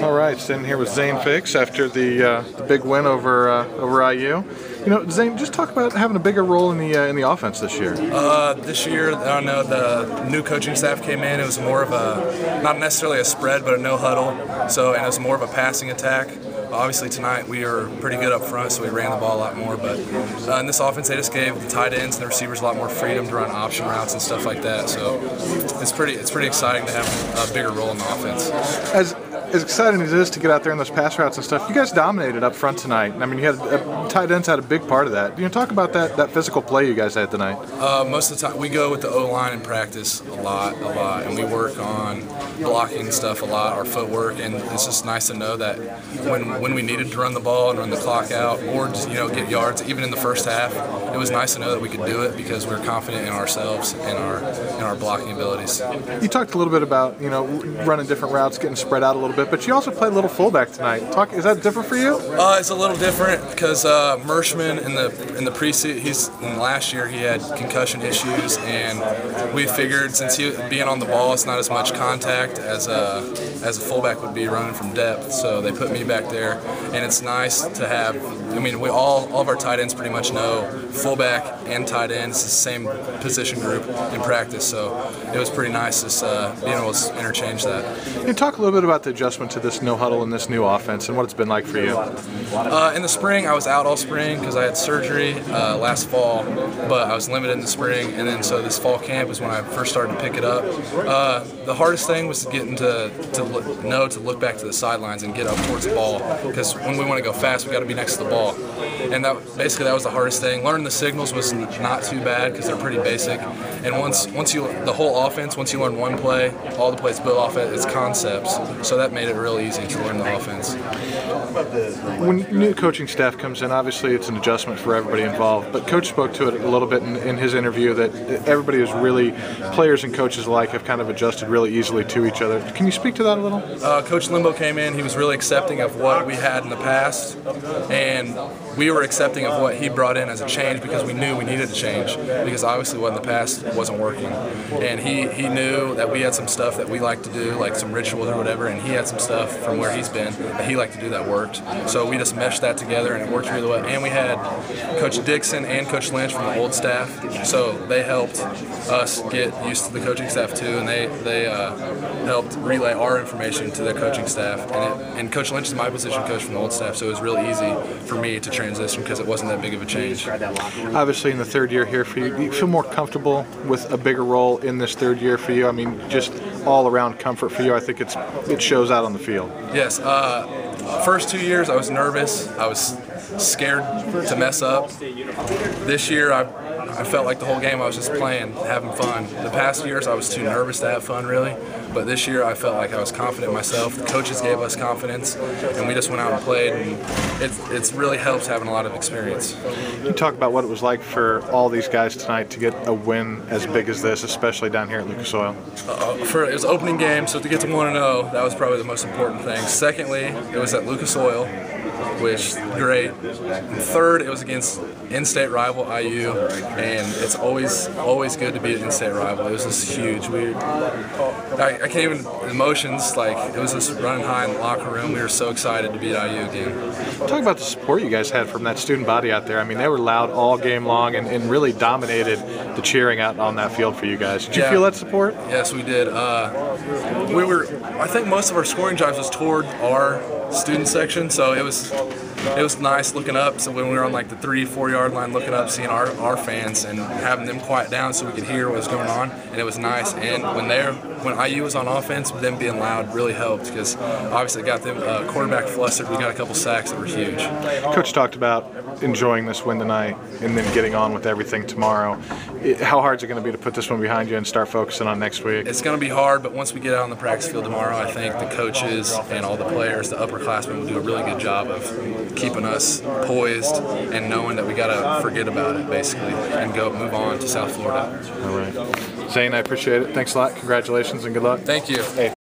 All right, sitting here with Zane after the big win over IU. You know, Zane, just talk about having a bigger role in the offense this year. This year, I don't know, the new coaching staff came in. It was more of a, not necessarily a spread, but a no huddle. And it was more of a passing attack. Obviously tonight we were pretty good up front, so we ran the ball a lot more. But in this offense, they just gave the tight ends and the receivers a lot more freedom to run option routes and stuff like that. So it's pretty exciting to have a bigger role in the offense. As exciting as it is to get out there in those pass routes and stuff, you guys dominated up front tonight. I mean, you had tight ends had a big part of that. You know, talk about that physical play you guys had tonight. Most of the time, we go with the O-line in practice a lot, and we work on blocking stuff a lot, our footwork, and it's just nice to know that when we needed to run the ball and run the clock out, or just, get yards, even in the first half, it was nice to know that we could do it because we were confident in ourselves and our blocking abilities. You talked a little bit about running different routes, getting spread out a little bit, but you also played a little fullback tonight. Is that different for you? It's a little different because Mershman in the preseason, last year he had concussion issues, and we figured since he being on the ball, it's not as much contact as a fullback would be running from depth. So they put me back there, and it's nice to have. I mean, all of our tight ends pretty much know fullback and tight ends, the same position group in practice. So it was pretty nice just being able to interchange that. Can you talk a little bit about the adjustment to this no huddle and this new offense and what it's been like for you? In the spring, I was out all spring because I had surgery last fall, but I was limited in the spring, and then so this fall camp is when I first started to pick it up. The hardest thing was to get to look back to the sidelines and get up towards the ball, because when we want to go fast, we got to be next to the ball. And that was the hardest thing. Learning the signals was not too bad because they're pretty basic. And the whole offense, once you learn one play, all the plays built off it, it's concepts. So that made it real easy to learn the offense. When new coaching staff comes in, obviously it's an adjustment for everybody involved, but Coach spoke to it a little bit in his interview that everybody is really, players and coaches alike, have kind of adjusted really easily to each other. Can you speak to that a little? Coach Limbo came in, he was really accepting of what we had in the past, and we were accepting of what he brought in as a change because we knew we needed a change, because obviously what in the past wasn't working. And he knew that we had some stuff that we like to do, like some rituals or whatever, and he had some stuff from where he's been that he liked to do that worked. So we just meshed that together and it worked really well. And we had Coach Dixon and Coach Lynch from the old staff, so they helped us get used to the coaching staff too, and they helped relay our information to their coaching staff. And Coach Lynch is my position coach from the old staff, so it was really easy for me to transition because it wasn't that big of a change. Obviously in the third year here for you, do you feel more comfortable with a bigger role in this third year for you? I mean, just all around comfort for you. I think it shows out on the field. Yes. First 2 years I was nervous. I was scared to mess up. This year I felt like the whole game I was just playing, having fun. The past years I was too nervous to have fun really, but this year I felt like I was confident in myself. The coaches gave us confidence, and we just went out and played, and it's really helps having a lot of experience. You talk about what it was like for all these guys tonight to get a win as big as this, especially down here at Lucas Oil. It was opening game, so to get to 1-0, that was probably the most important thing. Secondly, it was at Lucas Oil, which great. Third, it was against in-state rival IU, and it's always good to beat an in-state rival. It was just huge. I can't even, emotions, like it was just running high in the locker room. We were so excited to beat IU again. Talk about the support you guys had from that student body out there. I mean, they were loud all game long and really dominated the cheering out on that field for you guys. Did you feel that support? Yes, we did. I think most of our scoring drives was toward our student section, so it was nice looking up. So when we were on like the 3-4 yard line looking up, seeing our fans and having them quiet down so we could hear what was going on, and it was nice. And when IU was on offense, them being loud really helped because obviously it got them quarterback flustered. We got a couple sacks that were huge. Coach talked about enjoying this win tonight and then getting on with everything tomorrow. How hard is it going to be to put this one behind you and start focusing on next week? It's going to be hard, but once we get out on the practice field tomorrow, I think the coaches and all the players, the upperclassmen, will do a really good job of keeping us poised and knowing that we got to forget about it, basically, and move on to South Florida. All right. Zane, I appreciate it. Thanks a lot. Congratulations and good luck. Thank you. Hey.